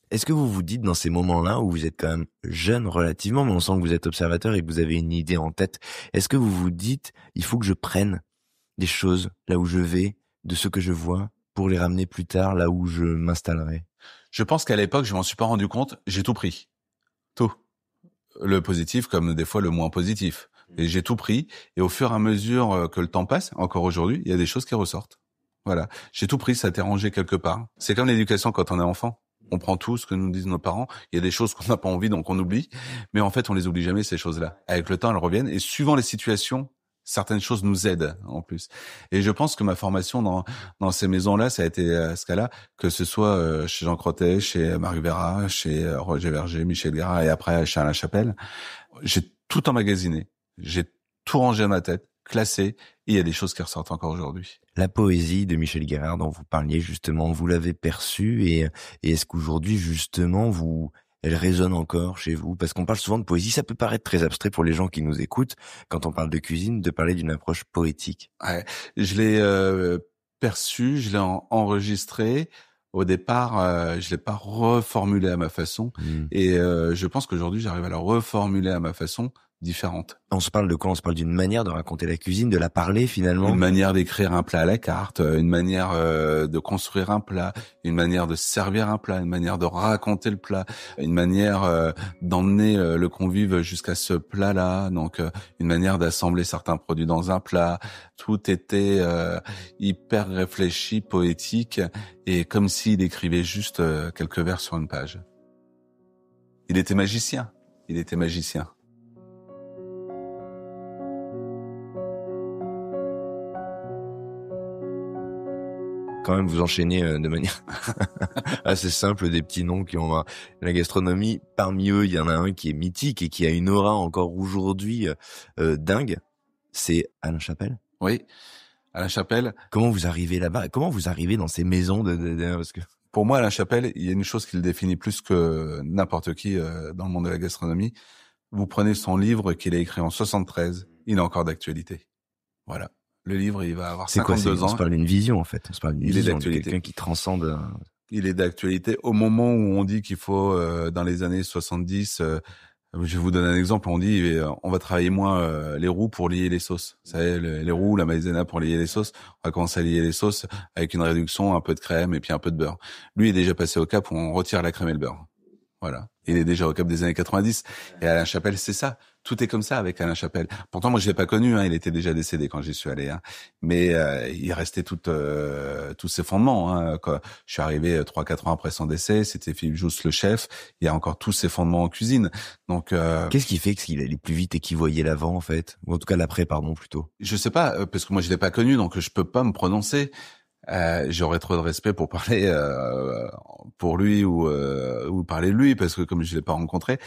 Est-ce que vous vous dites dans ces moments-là où vous êtes quand même jeune relativement, mais on sent que vous êtes observateur et que vous avez une idée en tête, est-ce que vous vous dites: «Il faut que je prenne des choses là où je vais, de ce que je vois, pour les ramener plus tard là où je m'installerai»? Je pense qu'à l'époque, je m'en suis pas rendu compte, j'ai tout pris. Tout. Le positif comme des fois le moins positif. Et j'ai tout pris. Et au fur et à mesure que le temps passe, encore aujourd'hui, il y a des choses qui ressortent. Voilà. J'ai tout pris, ça a été rangé quelque part. C'est comme l'éducation quand on est enfant. On prend tout ce que nous disent nos parents. Il y a des choses qu'on n'a pas envie, donc on oublie. Mais en fait, on les oublie jamais, ces choses-là. Avec le temps, elles reviennent. Et suivant les situations, certaines choses nous aident, en plus. Et je pense que ma formation dans ces maisons-là, ça a été à ce cas-là, que ce soit chez Jean Crottet, chez Marie Vera, chez Roger Verger, Michel Guérard et après chez Alain Chapelle. J'ai tout emmagasiné. J'ai tout rangé à ma tête, classé, et il y a des choses qui ressortent encore aujourd'hui. La poésie de Michel Guérard dont vous parliez justement, vous l'avez perçue et est-ce qu'aujourd'hui justement elle résonne encore chez vous? Parce qu'on parle souvent de poésie, ça peut paraître très abstrait pour les gens qui nous écoutent, quand on parle de cuisine, de parler d'une approche poétique. Ouais, je l'ai perçu, je l'ai enregistré. Au départ, je l'ai pas reformulé à ma façon, et je pense qu'aujourd'hui j'arrive à la reformuler à ma façon différente. On se parle de quoi? On se parle d'une manière de raconter la cuisine, de la parler finalement? Une manière d'écrire un plat à la carte, une manière de construire un plat, une manière de servir un plat, une manière de raconter le plat, une manière d'emmener le convive jusqu'à ce plat-là, donc une manière d'assembler certains produits dans un plat. Tout était hyper réfléchi, poétique, et comme s'il écrivait juste quelques vers sur une page. Il était magicien. Il était magicien. Quand même vous enchaînez de manière assez simple des petits noms qui ont la gastronomie. Parmi eux, il y en a un qui est mythique et qui a une aura encore aujourd'hui dingue. C'est Alain Chapelle. Oui, Alain Chapelle. Comment vous arrivez là-bas? Comment vous arrivez dans ces maisons parce que Pour moi, Alain Chapelle, il y a une chose qui le définit plus que n'importe qui dans le monde de la gastronomie. Vous prenez son livre qu'il a écrit en 73, il est encore d'actualité. Voilà. Le livre, il va avoir 52 ans. On se parle d'une vision, en fait. On se parle d'une vision, est d'actualité. De quelqu'un qui transcende. Il est d'actualité au moment où on dit qu'il faut, dans les années 70, je vais vous donner un exemple. On dit, on va travailler moins les roux pour lier les sauces. Vous savez, les roux, la maïzena pour lier les sauces. On va commencer à lier les sauces avec une réduction, un peu de crème et puis un peu de beurre. Lui est déjà passé au cap où on retire la crème et le beurre. Voilà. Il est déjà au cap des années 90. Et Alain Chapelle, c'est ça. Tout est comme ça avec Alain Chapelle. Pourtant, moi, je l'ai pas connu, hein. Il était déjà décédé quand j'y suis allé, hein. Mais, il restait tous ses fondements, hein. Quand je suis arrivé 3-4 ans après son décès, c'était Philippe Jousse, le chef. Il y a encore tous ses fondements en cuisine. Donc, qu'est-ce qui fait qu'il allait plus vite et qu'il voyait l'avant, en fait? Ou en tout cas, l'après, pardon, plutôt. Je sais pas, parce que moi, je l'ai pas connu, donc je peux pas me prononcer. J'aurais trop de respect pour parler pour lui ou parler de lui, parce que comme je l'ai pas rencontré,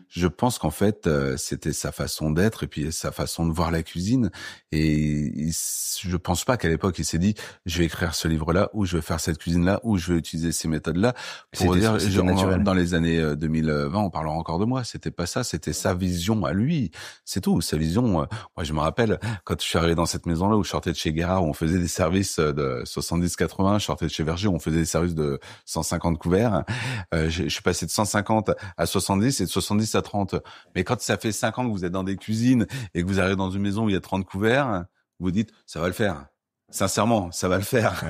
je pense qu'en fait c'était sa façon d'être et puis sa façon de voir la cuisine, et je pense pas qu'à l'époque il s'est dit je vais écrire ce livre-là ou je vais faire cette cuisine-là ou je vais utiliser ces méthodes-là pour dire dans les années 2020 on parlera encore de moi. C'était pas ça, c'était sa vision à lui, c'est tout. Sa vision. Moi je me rappelle quand je suis arrivé dans cette maison-là où je sortais de chez Guérard où on faisait des services de 70-80, je sortais de chez Verger où on faisait des services de 150 couverts. Je suis passé de 150 à 70 et de 70 à 30. Mais quand ça fait 5 ans que vous êtes dans des cuisines et que vous arrivez dans une maison où il y a 30 couverts, vous dites ça va le faire. Sincèrement, ça va le faire.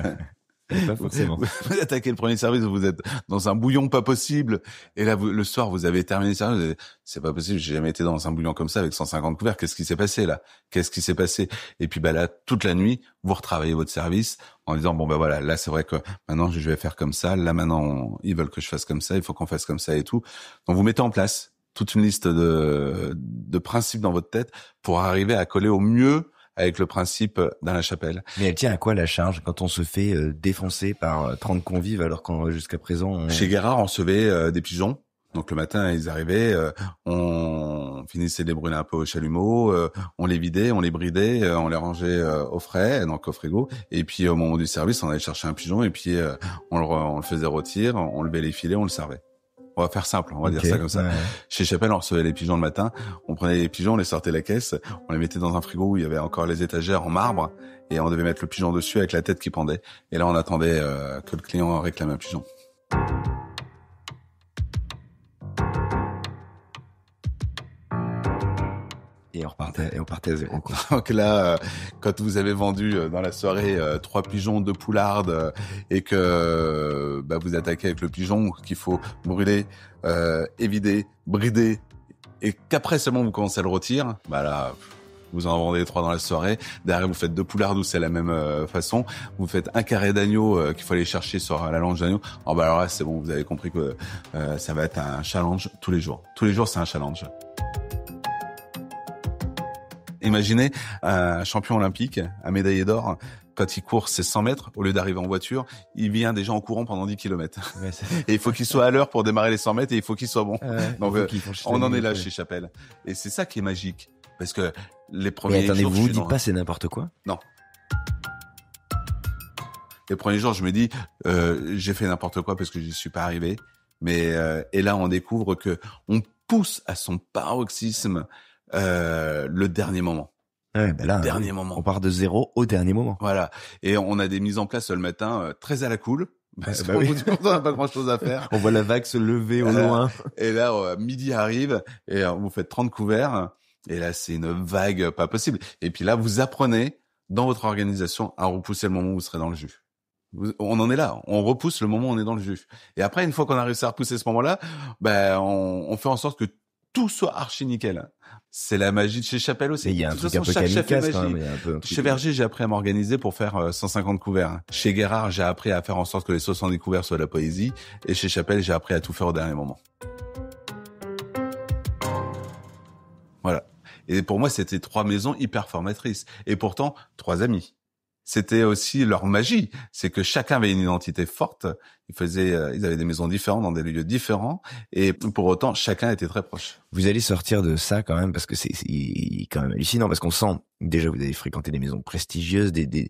Pas forcément. Vous attaquez le premier service, vous êtes dans un bouillon pas possible, et là le soir vous avez terminé le service, vous dites, c'est pas possible, j'ai jamais été dans un bouillon comme ça avec 150 couverts, qu'est-ce qui s'est passé là? Qu'est-ce qui s'est passé? Et puis là toute la nuit, vous retravaillez votre service en disant bon voilà, là c'est vrai que maintenant je vais faire comme ça, là maintenant ils veulent que je fasse comme ça, il faut qu'on fasse comme ça et tout. Donc vous mettez en place toute une liste de principes dans votre tête pour arriver à coller au mieux avec le principe d'Alain Chapelle. Mais elle tient à quoi la charge quand on se fait défoncer par 30 convives alors qu'on jusqu'à présent Chez Guérard, on recevait des pigeons. Donc le matin, ils arrivaient, on finissait de les brûler un peu au chalumeau, on les vidait, on les bridait, on les rangeait au frais, donc au frigo. Et puis au moment du service, on allait chercher un pigeon et puis on le faisait rôtir, on levait les filets, on le servait. On va faire simple, on va dire ça comme ça. Ouais. Chez Chapelle, on recevait les pigeons le matin, on prenait les pigeons, on les sortait de la caisse, on les mettait dans un frigo où il y avait encore les étagères en marbre, et on devait mettre le pigeon dessus avec la tête qui pendait. Et là, on attendait que le client réclame un pigeon. Et on partait à 0, quoi. Donc là, quand vous avez vendu dans la soirée 3 pigeons, 2 poulardes et que vous attaquez avec le pigeon qu'il faut brûler, évider, brider et qu'après seulement vous commencez à le rôtir, là vous en vendez 3 dans la soirée. Derrière vous faites 2 poulardes où c'est la même façon. Vous faites un carré d'agneau qu'il faut aller chercher sur la lange d'agneau. Alors là c'est bon, vous avez compris que ça va être un challenge tous les jours. Tous les jours c'est un challenge. Imaginez un champion olympique, un médaillé d'or, quand il court ses 100 mètres, au lieu d'arriver en voiture, il vient déjà en courant pendant 10 kilomètres. Ouais, et il faut qu'il soit à l'heure pour démarrer les 100 mètres et il faut qu'il soit bon. Donc, on en est là chez Chapelle. Et c'est ça qui est magique. Parce que les premiers jours... Mais attendez, vous vous dites pas c'est n'importe quoi? Non. Les premiers jours, je me dis, j'ai fait n'importe quoi parce que j'y suis pas arrivé. Mais, et là, on découvre que on pousse à son paroxysme le dernier moment. Ouais, là, dernier moment. On part de 0 au dernier moment. Voilà. Et on a des mises en place le matin très à la cool. Parce qu'on oui. on n'a pas grand chose à faire. On voit la vague se lever au loin. Et là, midi arrive et vous faites 30 couverts. Et là, c'est une vague pas possible. Et puis là, vous apprenez dans votre organisation à repousser le moment où vous serez dans le jus. On en est là. On repousse le moment où on est dans le jus. Et après, une fois qu'on a réussi à repousser ce moment-là, on fait en sorte que tout soit archi nickel. C'est la magie de chez Chapelle aussi. Il y a un truc un peu kamikaze quand même. Chez Verger, j'ai appris à m'organiser pour faire 150 couverts. Chez Guérard, j'ai appris à faire en sorte que les 70 couverts soient de la poésie. Et chez Chapelle, j'ai appris à tout faire au dernier moment. Voilà. Et pour moi, c'était 3 maisons hyper formatrices. Et pourtant, 3 amis. C'était aussi leur magie. C'est que chacun avait une identité forte. Ils avaient des maisons différentes dans des lieux différents. Et pour autant, chacun était très proche. Vous allez sortir de ça quand même parce que c'est quand même hallucinant parce qu'on sent, déjà, vous avez fréquenté des maisons prestigieuses, des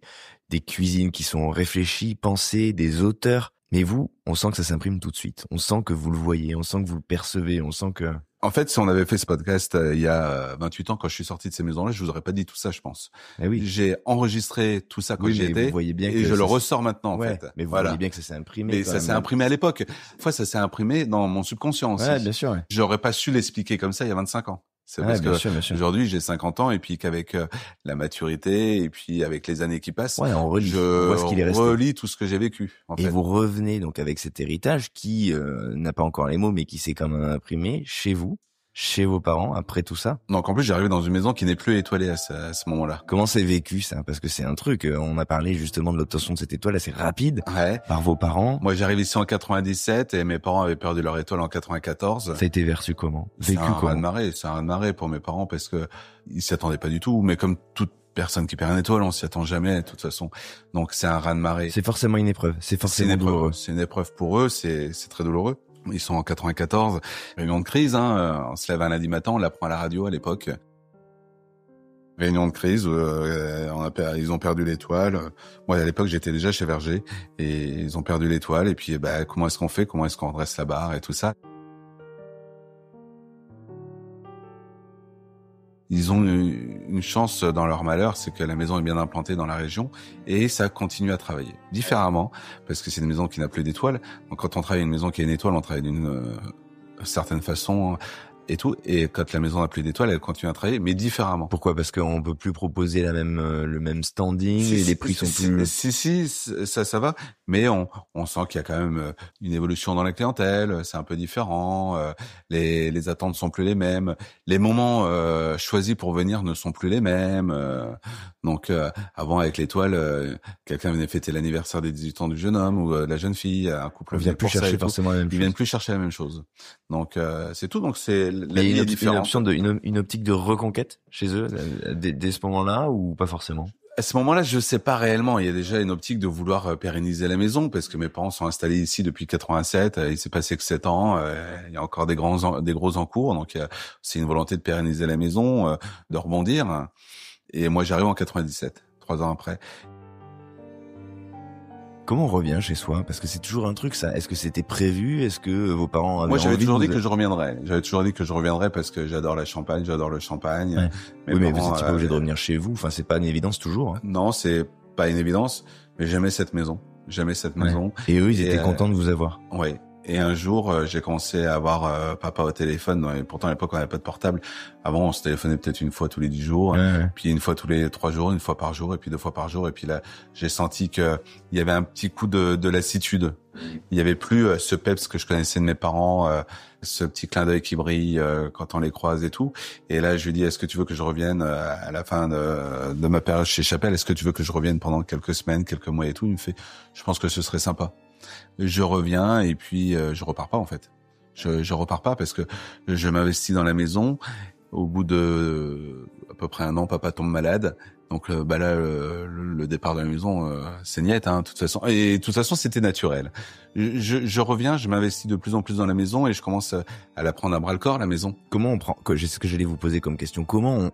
cuisines qui sont réfléchies, pensées, des auteurs. Mais vous, on sent que ça s'imprime tout de suite. On sent que vous le voyez, on sent que vous le percevez, on sent que... En fait, si on avait fait ce podcast il y a 28 ans, quand je suis sorti de ces maisons-là, je vous aurais pas dit tout ça, je pense. Eh oui. J'ai enregistré tout ça quand j'y étais, et je le ressors maintenant, en fait. Mais vous voyez bien que ça s'est imprimé. Mais ça s'est imprimé à l'époque. Une fois, ça s'est imprimé dans mon subconscient aussi. Ouais, bien sûr. Ouais. J'aurais pas su l'expliquer comme ça il y a 25 ans. C'est parce que aujourd'hui j'ai 50 ans et puis qu'avec la maturité et puis avec les années qui passent, je relis tout ce que j'ai vécu. Et vous revenez donc avec cet héritage qui n'a pas encore les mots mais qui s'est quand même imprimé chez vous, chez vos parents après tout ça. Donc en plus j'arrive dans une maison qui n'est plus étoilée à ce moment-là. Comment c'est vécu ça? Parce que c'est un truc, on a parlé justement de l'obtention de cette étoile assez rapide par vos parents. Moi j'arrive ici en 97 et mes parents avaient perdu leur étoile en 94. Ça a été vécu comment? C'est un raz-de-marée pour mes parents parce que ils s'y attendaient pas du tout, mais comme toute personne qui perd une étoile, on s'y attend jamais de toute façon. Donc c'est un raz-de-marée. C'est forcément une épreuve, c'est forcément douloureux. C'est une épreuve pour eux, c'est très douloureux. Ils sont en 94, réunion de crise, on se lève un lundi matin, on l'apprend à la radio à l'époque. Réunion de crise, ils ont perdu l'étoile. Moi, à l'époque, j'étais déjà chez Verger et ils ont perdu l'étoile. Et puis, comment est-ce qu'on fait? Comment est-ce qu'on redresse la barre et tout ça? Ils ont une chance dans leur malheur, c'est que la maison est bien implantée dans la région et ça continue à travailler différemment parce que c'est une maison qui n'a plus d'étoiles. Donc quand on travaille une maison qui a une étoile, on travaille d'une certaine façon et tout. Et quand la maison n'a plus d'étoiles, elle continue à travailler, mais différemment. Pourquoi? Parce qu'on peut plus proposer le même standing et les prix sont plus... Si, ça va. Mais on sent qu'il y a quand même une évolution dans la clientèle. C'est un peu différent. Les attentes sont plus les mêmes. Les moments choisis pour venir ne sont plus les mêmes. Donc avant avec l'étoile, quelqu'un venait fêter l'anniversaire des 18 ans du jeune homme ou de la jeune fille, un couple vient plus chercher forcément la même chose. Ils viennent plus chercher la même chose. Donc c'est tout. Donc c'est une optique de reconquête chez eux dès ce moment-là ou pas forcément? À ce moment-là, je sais pas réellement. Il y a déjà une optique de vouloir pérenniser la maison parce que mes parents sont installés ici depuis 87. Il s'est passé que 7 ans. Il y a encore des gros encours. Donc c'est une volonté de pérenniser la maison, de rebondir. Et moi, j'arrive en 97, 3 ans après. Comment on revient chez soi? Parce que c'est toujours un truc, ça. Est-ce que c'était prévu? Est-ce que vos parents avaient Moi, j'avais toujours dit que je reviendrais. J'avais toujours dit que je reviendrais parce que j'adore la Champagne, j'adore le champagne. Ouais. Oui, mais vous n'êtes pas obligé de revenir chez vous. Enfin, c'est pas une évidence toujours. Hein. Non, c'est pas une évidence. Mais j'aimais cette maison. Et eux, ils étaient contents de vous avoir. Oui. Et un jour, j'ai commencé à avoir papa au téléphone. Et pourtant, à l'époque, on n'avait pas de portable. Avant, on se téléphonait peut-être une fois tous les 10 jours, Ouais. puis une fois tous les 3 jours, une fois par jour, et puis 2 fois par jour. Et puis là, j'ai senti que il y avait un petit coup de lassitude. Il y avait plus ce peps que je connaissais de mes parents, ce petit clin d'œil qui brille quand on les croise et tout. Et là, je lui dis, est-ce que tu veux que je revienne à la fin de ma période chez Chappelle? Est-ce que tu veux que je revienne pendant quelques semaines, quelques mois et tout? Il me fait, je pense que ce serait sympa. Je reviens et puis je repars pas en fait. Je repars pas parce que je m'investis dans la maison. Au bout de à peu près 1 an, papa tombe malade. Donc là, le départ de la maison, c'est niet, hein, de toute façon. Et de toute façon, c'était naturel. Je reviens, je m'investis de plus en plus dans la maison et je commence à la prendre à bras le corps, la maison. Comment on prend, c'est ce que j'allais vous poser comme question, comment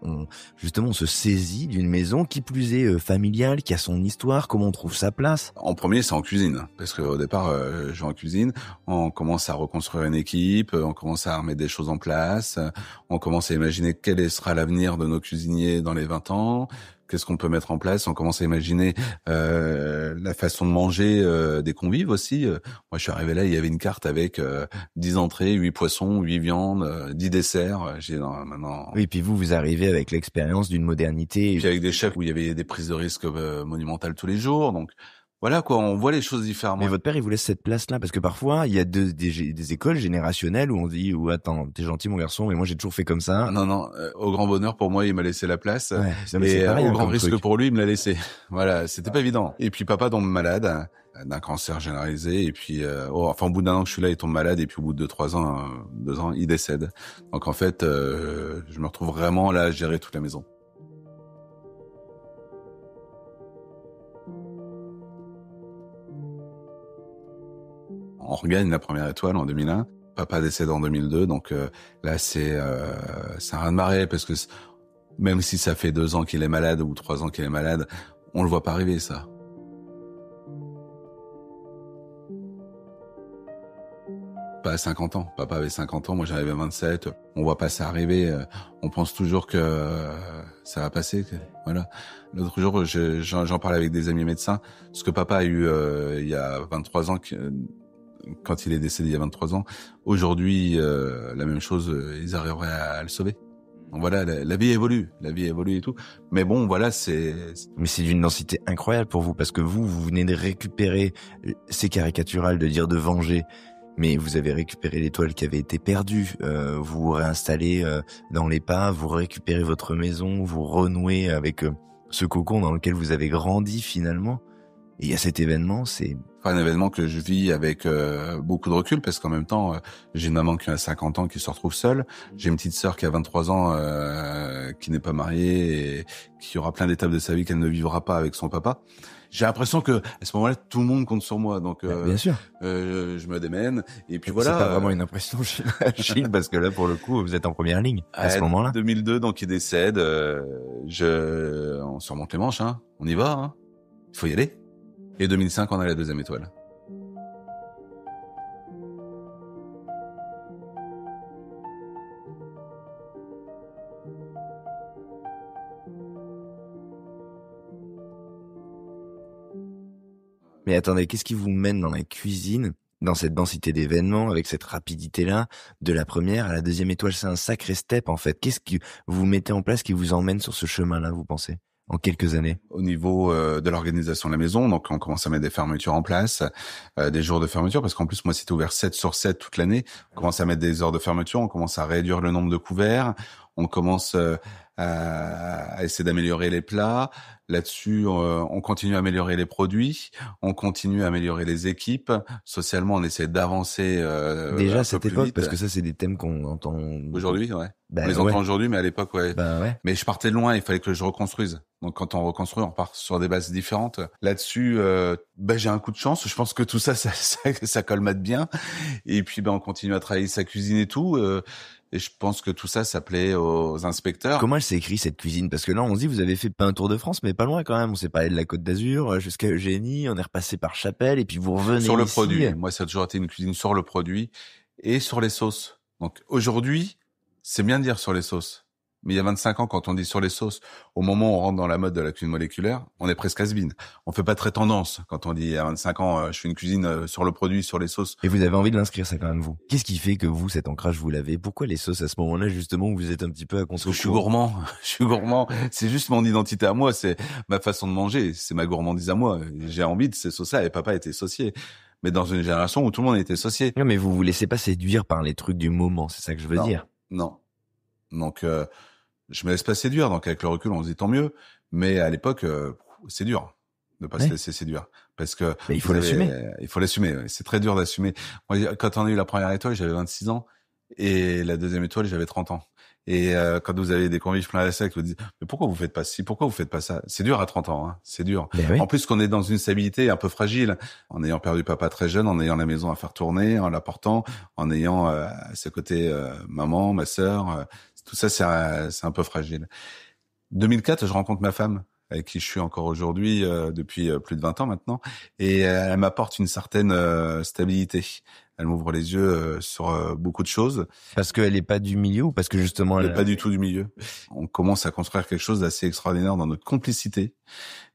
justement on se saisit d'une maison qui plus est familiale, qui a son histoire, comment on trouve sa place? En premier, c'est en cuisine, parce qu'au départ, je vais en cuisine, on commence à reconstruire une équipe, on commence à remettre des choses en place, on commence à imaginer quel sera l'avenir de nos cuisiniers dans les 20 ans, qu'est-ce qu'on peut mettre en place, on commence à imaginer la façon de manger des convives aussi. Moi, je suis arrivé là, il y avait une carte avec 10 entrées, 8 poissons, 8 viandes, 10 desserts. J'ai maintenant... Oui, puis vous arrivez avec l'expérience d'une modernité. Puis avec des chefs où il y avait des prises de risques monumentales tous les jours, donc voilà quoi, on voit les choses différemment. Mais votre père, il vous laisse cette place-là parce que parfois, il y a des écoles générationnelles où on dit, ou attends, t'es gentil mon garçon, mais moi j'ai toujours fait comme ça. Non, au grand bonheur pour moi, il m'a laissé la place. Ouais, Et pareil, au hein, grand risque truc. pour lui, il me l'a laissé. Voilà, c'était pas évident. Et puis papa tombe malade d'un cancer généralisé. Et puis, au bout d'1 an que je suis là, il tombe malade. Et puis au bout de 2 ans, il décède. Donc en fait, je me retrouve vraiment là à gérer toute la maison. On regagne la première étoile en 2001. Papa décède en 2002, donc là c'est un raz-de-marée parce que même si ça fait 2 ans qu'il est malade ou 3 ans qu'il est malade, on le voit pas arriver ça. Pas à 50 ans. Papa avait 50 ans, moi j'en avais 27. On voit pas ça arriver. On pense toujours que ça va passer. Voilà. L'autre jour, j'en parlais avec des amis médecins. Ce que papa a eu il y a 23 ans, quand il est décédé il y a 23 ans, aujourd'hui, la même chose, ils arriveraient à le sauver. Donc voilà, la vie évolue et tout. Mais bon, voilà, Mais c'est d'une densité incroyable pour vous parce que vous venez de récupérer, c'est caricatural de dire de venger, mais vous avez récupéré l'étoile qui avait été perdue, vous vous réinstallez dans les pas, vous récupérez votre maison, vous renouez avec ce cocon dans lequel vous avez grandi finalement. Et il y a cet événement, c'est un événement que je vis avec beaucoup de recul parce qu'en même temps, j'ai une maman qui a 50 ans qui se retrouve seule. J'ai une petite sœur qui a 23 ans qui n'est pas mariée et qui aura plein d'étapes de sa vie qu'elle ne vivra pas avec son papa. J'ai l'impression que à ce moment-là, tout le monde compte sur moi. Donc, bien sûr. Je me démène. Et puis voilà. C'est pas vraiment une impression, j'imagine, parce que là, pour le coup, vous êtes en première ligne à ce moment-là. 2002, donc il décède. On se remonte les manches. Hein. On y va. Hein. Il faut y aller. Et 2005, on a la 2e étoile. Mais attendez, qu'est-ce qui vous mène dans la cuisine, dans cette densité d'événements, avec cette rapidité-là, de la première à la 2e étoile? C'est un sacré step, en fait. Qu'est-ce que vous mettez en place qui vous emmène sur ce chemin-là, vous pensez, en quelques années? Au niveau de l'organisation de la maison, donc on commence à mettre des fermetures en place, des jours de fermeture, parce qu'en plus, moi, c'était ouvert 7/7 toute l'année. On commence à mettre des heures de fermeture, on commence à réduire le nombre de couverts, on commence à essayer d'améliorer les plats. Là-dessus, on continue à améliorer les produits, on continue à améliorer les équipes. Socialement, on essaie d'avancer déjà à un cette peu plus époque, vite. parce que ça, c'est des thèmes qu'on entend Aujourd'hui, ouais. Ben, on les ouais. entend aujourd'hui, mais à l'époque, ouais. Ben ouais. Mais je partais de loin, il fallait que je reconstruise. Donc quand on reconstruit, on part sur des bases différentes. Là-dessus, j'ai un coup de chance. Je pense que tout ça colmate bien. Et puis on continue à travailler sa cuisine et tout. Et je pense que tout ça plaît aux inspecteurs. Comment elle s'est écrite cette cuisine? Parce que là, on se dit, vous avez fait pas un tour de France, mais pas loin quand même. On s'est parlé de la Côte d'Azur jusqu'à Eugénie, on est repassé par Chapelle, et puis vous revenez sur le ici. produit. Moi, ça a toujours été une cuisine sur le produit et sur les sauces. Donc aujourd'hui, c'est bien de dire sur les sauces. Mais il y a 25 ans, quand on dit sur les sauces, au moment où on rentre dans la mode de la cuisine moléculaire, on est presque has-been. On fait pas très tendance quand on dit à 25 ans, je fais une cuisine sur le produit, sur les sauces. Et vous avez envie de l'inscrire, ça quand même, vous. Qu'est-ce qui fait que vous, cet ancrage, vous l'avez? Pourquoi les sauces à ce moment-là, justement, où vous êtes un petit peu à contre-courant? Je suis gourmand. Je suis gourmand. C'est juste mon identité à moi. C'est ma façon de manger. C'est ma gourmandise à moi. J'ai envie de ces sauces-là et papa était saucier. Mais dans une génération où tout le monde était saucier. Non, mais vous vous laissez pas séduire par les trucs du moment, c'est ça que je veux dire. Non. Donc, je me laisse pas séduire. Donc, avec le recul, on se dit tant mieux. Mais à l'époque, c'est dur de pas se laisser séduire. Parce que... Mais il faut l'assumer. Il faut l'assumer. C'est très dur d'assumer. Moi, quand on a eu la première étoile, j'avais 26 ans. Et la deuxième étoile, j'avais 30 ans. Et quand vous avez des convives plein la sec, vous dites mais pourquoi vous faites pas ci, pourquoi vous faites pas ça? C'est dur à 30 ans, hein. C'est dur. Oui. En plus qu'on est dans une stabilité un peu fragile, en ayant perdu papa très jeune, en ayant la maison à faire tourner, en l'apportant, en ayant à ses côtés maman, ma sœur, tout ça c'est un peu fragile. 2004, je rencontre ma femme avec qui je suis encore aujourd'hui depuis plus de 20 ans maintenant, et elle m'apporte une certaine stabilité. Elle m'ouvre les yeux sur beaucoup de choses. Parce qu'elle est pas du milieu ou parce que justement elle est pas du tout du milieu. On commence à construire quelque chose d'assez extraordinaire dans notre complicité.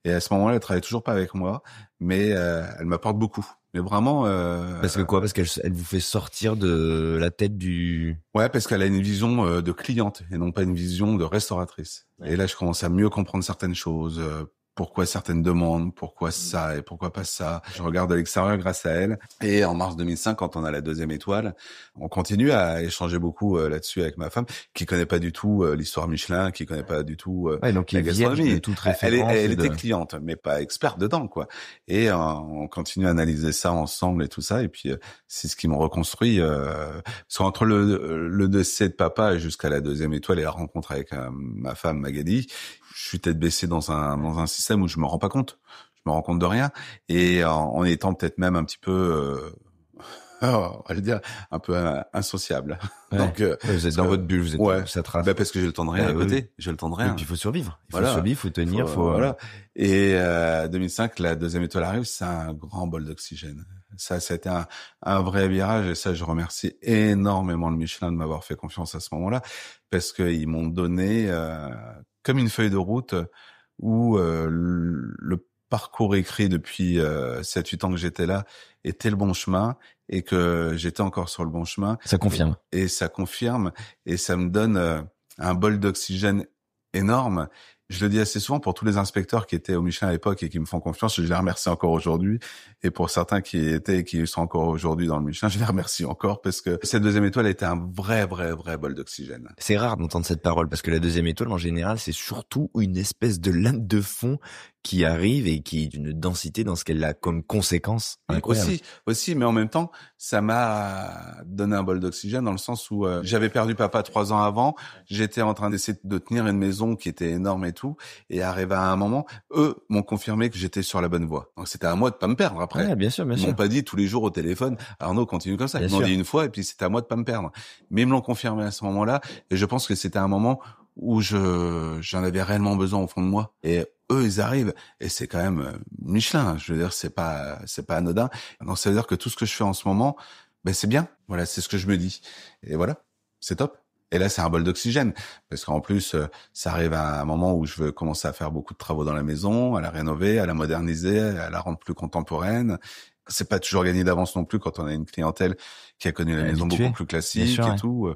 Et à ce moment-là, elle travaille toujours pas avec moi, mais elle m'apporte beaucoup. Mais vraiment. Parce que quoi? Parce qu'elle vous fait sortir de la tête du. Ouais, parce qu'elle a une vision de cliente et non pas une vision de restauratrice. Ouais. Et là, je commence à mieux comprendre certaines choses. Pourquoi certaines demandes, pourquoi ça et pourquoi pas ça. Je regarde de l'extérieur grâce à elle. Et en mars 2005, quand on a la deuxième étoile, on continue à échanger beaucoup là-dessus avec ma femme, qui connaît pas du tout l'histoire Michelin, qui connaît pas du tout donc la gastronomie. De toute référence elle était cliente, mais pas experte dedans, quoi. Et on continue à analyser ça ensemble et tout ça. Et puis c'est ce qui me reconstruit. Parce qu'entre le décès de papa jusqu'à la deuxième étoile et la rencontre avec ma femme Magali, je suis tête baissée dans un système où je me rends pas compte. Je me rends compte de rien. Et en étant peut-être même un petit peu, on va le dire, un peu insociable. Ouais. Donc, vous êtes dans votre bulle, vous êtes, ça trace. Parce que j'ai le temps de rien à côté. Oui. J'ai le temps de rien. Et puis il faut survivre. Il faut survivre, il faut tenir, voilà. Et 2005, la deuxième étoile arrive, c'est un grand bol d'oxygène. Ça a été un vrai virage, et ça, je remercie énormément le Michelin de m'avoir fait confiance à ce moment-là, parce qu'ils m'ont donné comme une feuille de route où le parcours écrit depuis 7-8 ans que j'étais là était le bon chemin, et que j'étais encore sur le bon chemin. Ça confirme. Et ça confirme, et ça me donne un bol d'oxygène énorme. Je le dis assez souvent pour tous les inspecteurs qui étaient au Michelin à l'époque et qui me font confiance, je les remercie encore aujourd'hui. Et pour certains qui étaient et qui sont encore aujourd'hui dans le Michelin, je les remercie encore, parce que cette deuxième étoile a été un vrai bol d'oxygène. C'est rare d'entendre cette parole, parce que la deuxième étoile, en général, c'est surtout une espèce de lame de fond qui arrive et qui est d'une densité dans ce qu'elle a comme conséquence incroyable. Aussi, mais en même temps, ça m'a donné un bol d'oxygène dans le sens où j'avais perdu papa 3 ans avant, j'étais en train d'essayer de tenir une maison qui était énorme et tout, et arrivé à un moment, eux m'ont confirmé que j'étais sur la bonne voie. Donc c'était à moi de pas me perdre après. Ouais, bien sûr. Ils m'ont pas dit tous les jours au téléphone, Arnaud, continue comme ça. Ils m'ont dit une fois, et puis c'était à moi de pas me perdre. Mais ils me l'ont confirmé à ce moment-là, et je pense que c'était un moment où j'en avais réellement besoin au fond de moi. Et eux, ils arrivent, et c'est quand même Michelin. Je veux dire, c'est pas anodin. Donc ça veut dire que tout ce que je fais en ce moment, c'est bien. Voilà, c'est ce que je me dis. Et voilà, c'est top. Et là, c'est un bol d'oxygène, parce qu'en plus, ça arrive à un moment où je veux commencer à faire beaucoup de travaux dans la maison, à la rénover, à la moderniser, à la rendre plus contemporaine. C'est pas toujours gagné d'avance non plus quand on a une clientèle qui a connu la maison beaucoup plus classique et tout. Vous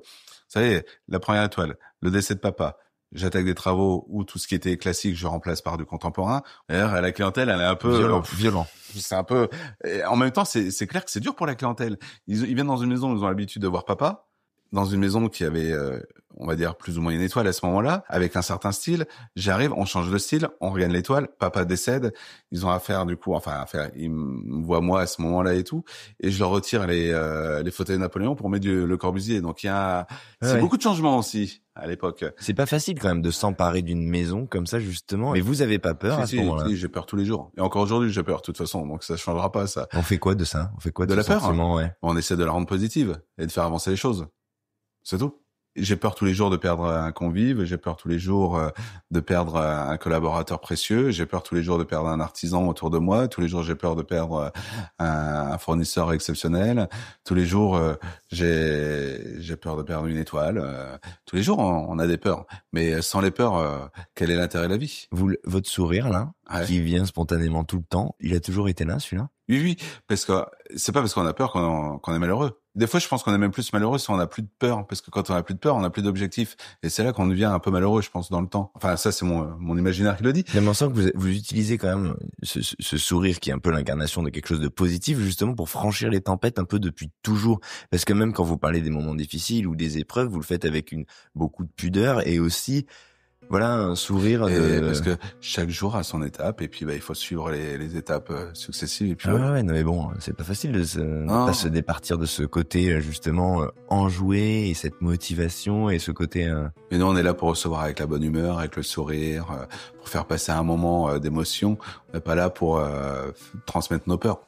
savez, la première étoile, le décès de papa, j'attaque des travaux où tout ce qui était classique, je remplace par du contemporain. D'ailleurs, la clientèle, elle est un peu violent. C'est un peu. Et en même temps, c'est clair que c'est dur pour la clientèle. Ils viennent dans une maison où ils ont l'habitude de voir papa, dans une maison qui avait, on va dire, plus ou moins une étoile à ce moment-là, avec un certain style. J'arrive, on change de style, on regagne l'étoile, papa décède, ils ont affaire du coup, ils me voient moi à ce moment-là et tout, et je leur retire les fauteuils Napoléon pour mettre le Corbusier. Donc c'est beaucoup de changements aussi à l'époque. C'est pas facile quand même de s'emparer d'une maison comme ça justement. Mais vous avez pas peur à ce moment-là? Si, j'ai peur tous les jours. Et encore aujourd'hui, j'ai peur de toute façon, donc ça changera pas ça. On fait quoi de ça? On fait quoi de la peur? Ouais. On essaie de la rendre positive et de faire avancer les choses. C'est tout. j'ai peur tous les jours de perdre un convive, j'ai peur tous les jours de perdre un collaborateur précieux, j'ai peur tous les jours de perdre un artisan autour de moi, tous les jours j'ai peur de perdre un fournisseur exceptionnel, tous les jours j'ai peur de perdre une étoile. Tous les jours on a des peurs, mais sans les peurs, quel est l'intérêt de la vie? Votre sourire là, Ouais. qui vient spontanément tout le temps, il a toujours été là, celui-là? Oui, oui, parce que c'est pas parce qu'on a peur qu'on est malheureux. Des fois, je pense qu'on est même plus malheureux si on n'a plus de peur, parce que quand on a plus de peur, on n'a plus d'objectifs. Et c'est là qu'on devient un peu malheureux, je pense, dans le temps. Enfin, ça, c'est mon imaginaire qui le dit. Mais on sent que vous utilisez quand même ce sourire qui est un peu l'incarnation de quelque chose de positif, justement pour franchir les tempêtes un peu depuis toujours. Parce que même quand vous parlez des moments difficiles ou des épreuves, vous le faites avec beaucoup de pudeur et aussi, voilà, un sourire Parce que chaque jour a son étape, et puis il faut suivre les étapes successives. Et puis Ah ouais, non mais bon, c'est pas facile de pas se départir de ce côté justement enjoué et cette motivation et ce côté. Mais nous, on est là pour recevoir avec la bonne humeur, avec le sourire, pour faire passer un moment d'émotion. On n'est pas là pour transmettre nos peurs.